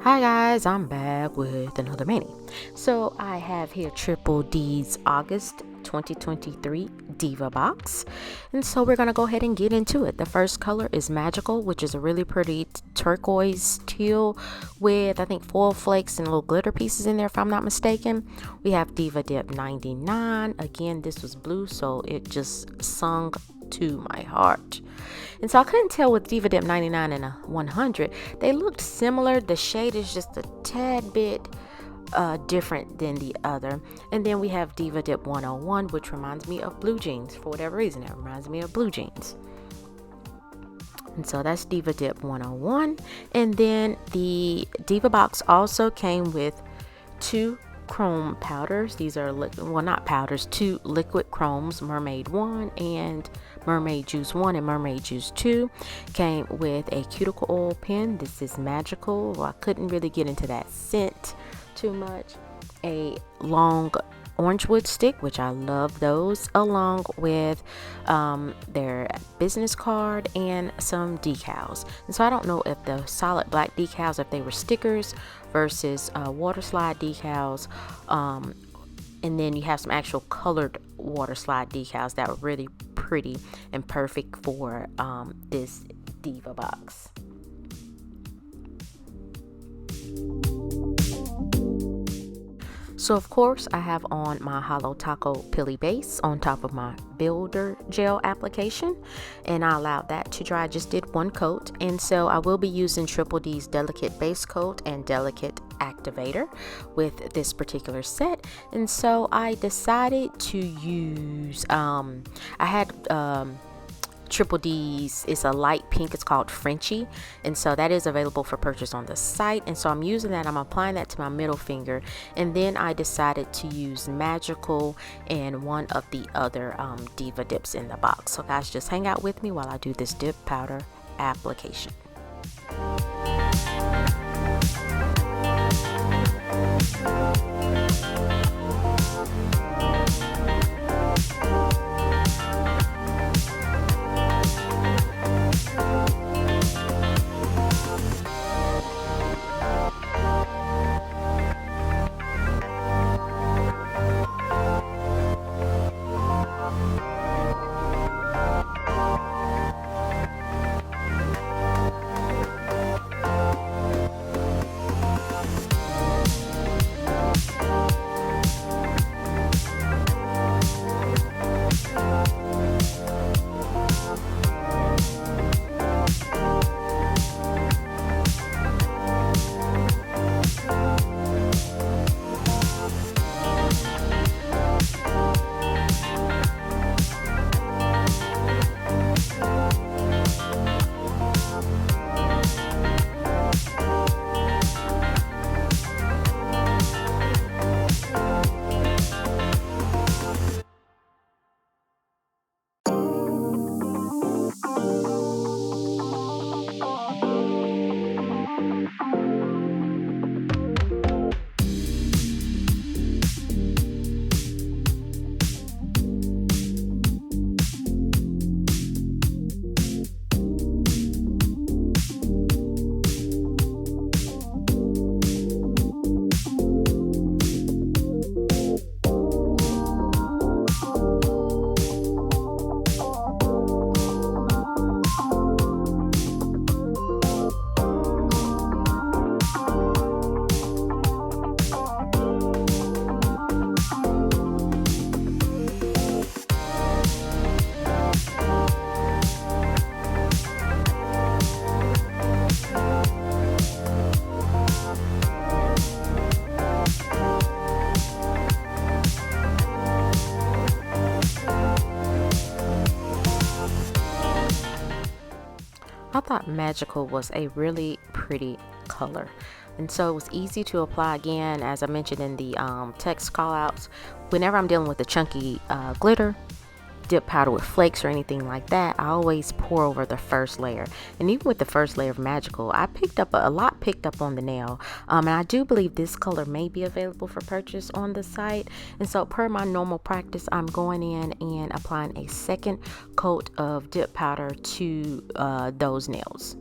Hi guys, I'm back with another mani. So I have here Triple D's August 2023 Diva Box. And so we're going to go ahead and get into it. The first color is Magical, which is a really pretty turquoise teal with I think foil flakes and little glitter pieces in there if I'm not mistaken. We have Diva Dip 99. Again, this was blue, so it just sung to my heart. And so I couldn't tell with Diva Dip 99 and a 100. They looked similar. The shade is just a tad bit different than the other. And then we have Diva Dip 101, which reminds me of blue jeans. For whatever reason, it reminds me of blue jeans. And so that's Diva Dip 101. And then the Diva Box also came with two chrome powders. These are not powders, two liquid chromes, Mermaid 1 and Mermaid Juice 1 and Mermaid Juice 2. Came with a cuticle oil pen. This is Magical. Well, I couldn't really get into that scent too much. A long orange wood stick, which I love those, along with their business card and some decals. And so I don't know if the solid black decals, if they were stickers versus water slide decals, and then you have some actual colored water slide decals that were really pretty and perfect for this Diva Box. So of course I have on my Holo Taco Pilly base on top of my builder gel application, and I allowed that to dry. I just did one coat, and so I will be using Triple D's Delicate Base Coat and Delicate Activator with this particular set. And so I decided to use I had Triple D's is a light pink. It's called Frenchie, and so that is available for purchase on the site. And so I'm using that. I'm applying that to my middle finger, and then I decided to use Magical and one of the other Diva dips in the box. So guys, just hang out with me while I do this dip powder application. I thought Magical was a really pretty color, and so it was easy to apply. Again, as I mentioned in the text callouts, whenever I'm dealing with the chunky glitter dip powder with flakes or anything like that, I always pour over the first layer. And even with the first layer of Magical, I picked up a lot picked up on the nail, and I do believe this color may be available for purchase on the site. And so per my normal practice, I'm going in and applying a second coat of dip powder to those nails.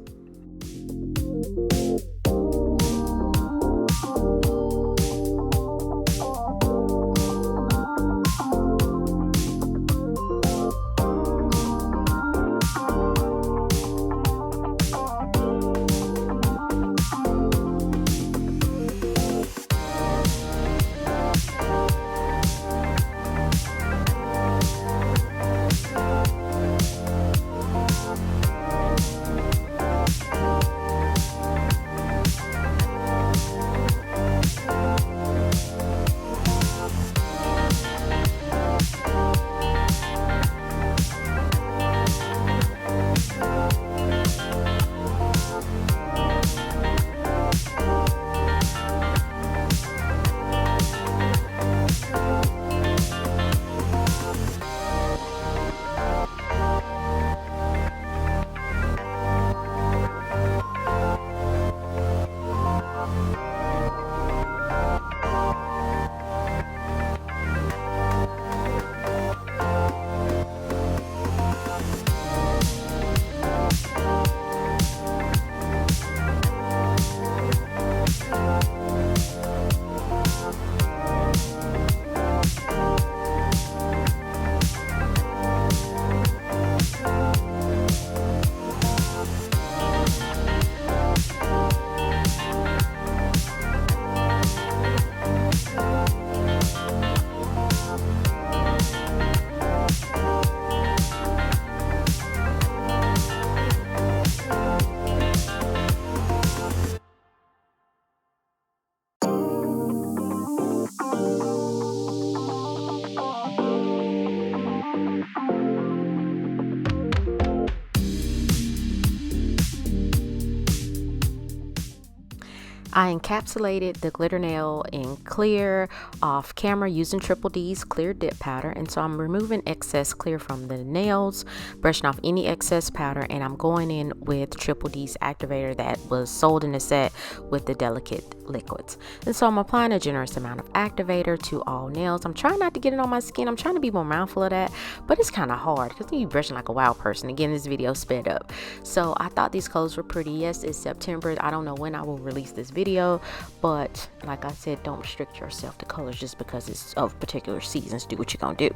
I encapsulated the glitter nail in clear off camera using Triple D's clear dip powder, and so I'm removing excess clear from the nails, brushing off any excess powder, and I'm going in with Triple D's activator that was sold in a set with the delicate liquids. And so I'm applying a generous amount of activator to all nails. I'm trying not to get it on my skin. I'm trying to be more mindful of that, but it's kind of hard because you're brushing like a wild person. Again, this video sped up. So I thought these colors were pretty. Yes, it's September. I don't know when I will release this video, but like I said, don't restrict yourself to colors just because it's of particular seasons. Do what you're gonna do.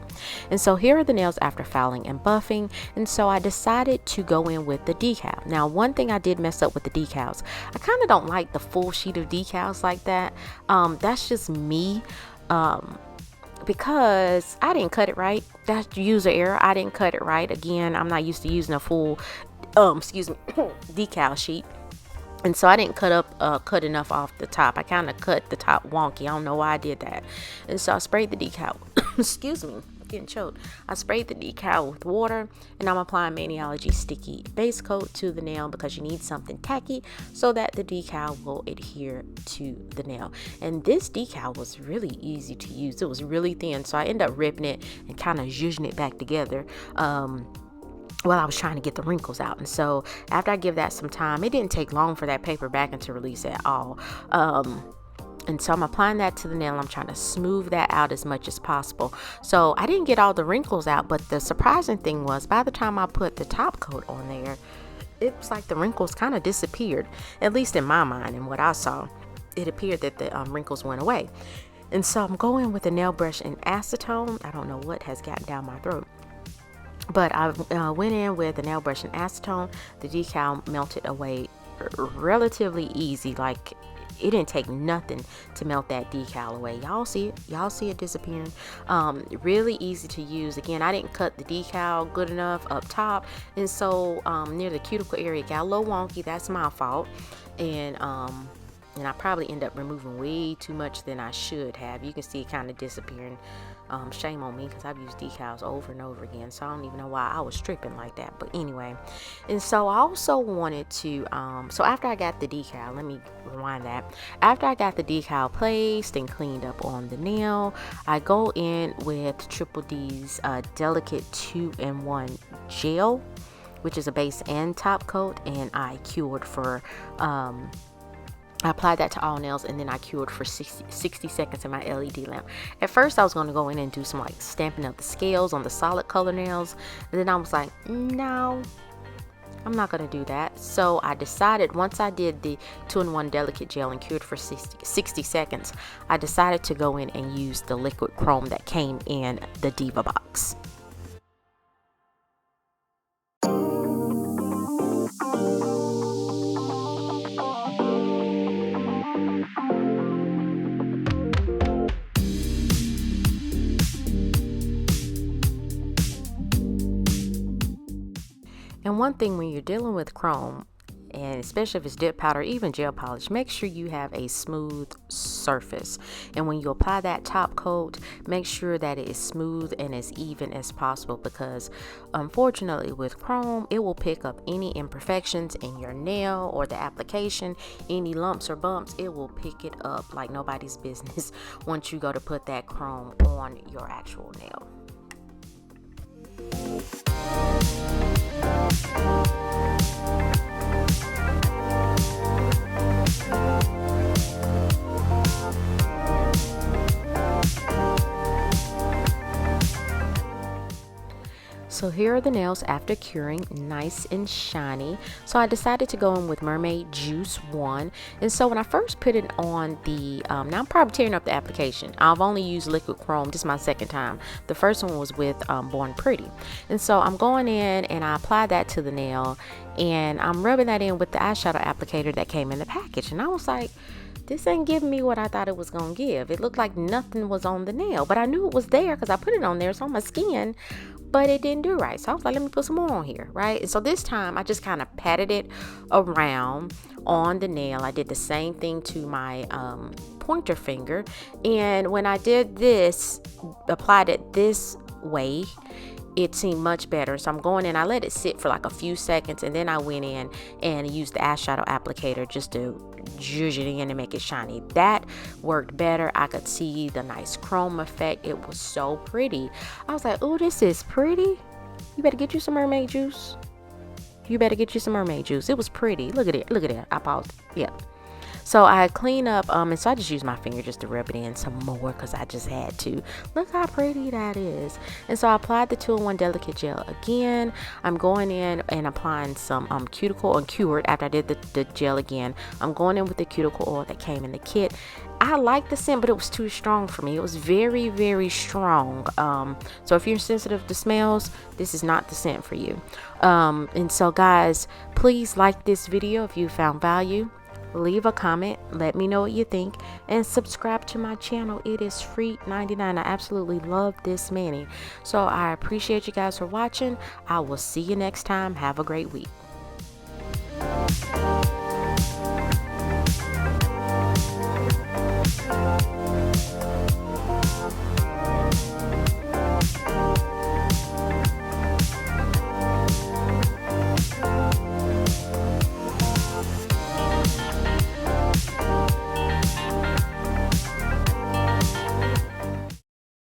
And so here are the nails after fouling and buffing, and so I decided to go in with the decal. Now, one thing I did mess up with the decals, I kind of don't like the full sheet of decals like that. That's just me, because I didn't cut it right. That's user error. I didn't cut it right. Again, I'm not used to using a full decal sheet. And so I didn't cut enough off the top. I kind of cut the top wonky. I don't know why I did that. And so I sprayed the decal. Excuse me, I'm getting choked. I sprayed the decal with water, and I'm applying Maniology sticky base coat to the nail because you need something tacky so that the decal will adhere to the nail. And this decal was really easy to use. It was really thin, so I ended up ripping it and kind of zhuzhing it back together. While I was trying to get the wrinkles out. And so after I give that some time, it didn't take long for that paper backing to release at all. And so I'm applying that to the nail. I'm trying to smooth that out as much as possible. So I didn't get all the wrinkles out, but the surprising thing was by the time I put the top coat on there, it was like the wrinkles kind of disappeared, at least in my mind and what I saw. It appeared that the wrinkles went away. And so I'm going with a nail brush in acetone. I don't know what has gotten down my throat. But I went in with a nail brush and acetone. The decal melted away relatively easy. Like, it didn't take nothing to melt that decal away. Y'all see it disappearing. Really easy to use. Again, I didn't cut the decal good enough up top, and so near the cuticle area it got a little wonky. That's my fault. And I probably end up removing way too much than I should have. You can see it kind of disappearing. Shame on me because I've used decals over and over again, so I don't even know why I was tripping like that. But anyway, and so I also wanted to so after I got the decal, let me rewind that. After I got the decal placed and cleaned up on the nail, I go in with Triple D's delicate 2-in-1 gel, which is a base and top coat, and I cured for I applied that to all nails, and then I cured for 60 seconds in my LED lamp. At first, I was going to go in and do some like stamping of the scales on the solid color nails. And then I was like, no, I'm not going to do that. So I decided, once I did the 2-in-1 delicate gel and cured for 60 seconds, I decided to go in and use the liquid chrome that came in the Diva box. And one thing when you're dealing with chrome, and especially if it's dip powder, even gel polish, make sure you have a smooth surface. And when you apply that top coat, make sure that it is smooth and as even as possible, because unfortunately with chrome, it will pick up any imperfections in your nail or the application, any lumps or bumps. It will pick it up like nobody's business once you go to put that chrome on your actual nail. So here are the nails after curing, nice and shiny. So I decided to go in with Mermaid Juice 1. And so when I first put it on the, now I'm probably tearing up the application. I've only used liquid chrome, this is my second time. The first one was with Born Pretty. And so I'm going in and I apply that to the nail, and I'm rubbing that in with the eyeshadow applicator that came in the package. And I was like, this ain't giving me what I thought it was gonna give. It looked like nothing was on the nail, but I knew it was there because I put it on there. It's on my skin, but it didn't do right. So I was like, let me put some more on here, right? And so this time I just kind of patted it around on the nail. I did the same thing to my pointer finger. And when I did this, applied it this way, it seemed much better. So I'm going in, I let it sit for like a few seconds, and then I went in and used the eyeshadow applicator just to zhuzh it in and make it shiny. That worked better. I could see the nice chrome effect. It was so pretty. I was like, oh, this is pretty. You better get you some mermaid juice. You better get you some mermaid juice. It was pretty. Look at it. Look at it. I paused. Yeah. So I clean up, and so I just use my finger just to rub it in some more because I just had to. Look how pretty that is. And so I applied the 2-in-1 Delicate Gel again. I'm going in and applying some cuticle and cured after I did the gel again. I'm going in with the cuticle oil that came in the kit. I like the scent, but it was too strong for me. It was very, very strong. So if you're sensitive to smells, this is not the scent for you. And so guys, please like this video if you found value. Leave a comment, let me know what you think, and subscribe to my channel. It is free 99. I absolutely love this mani. So I appreciate you guys for watching. I will see you next time. Have a great week.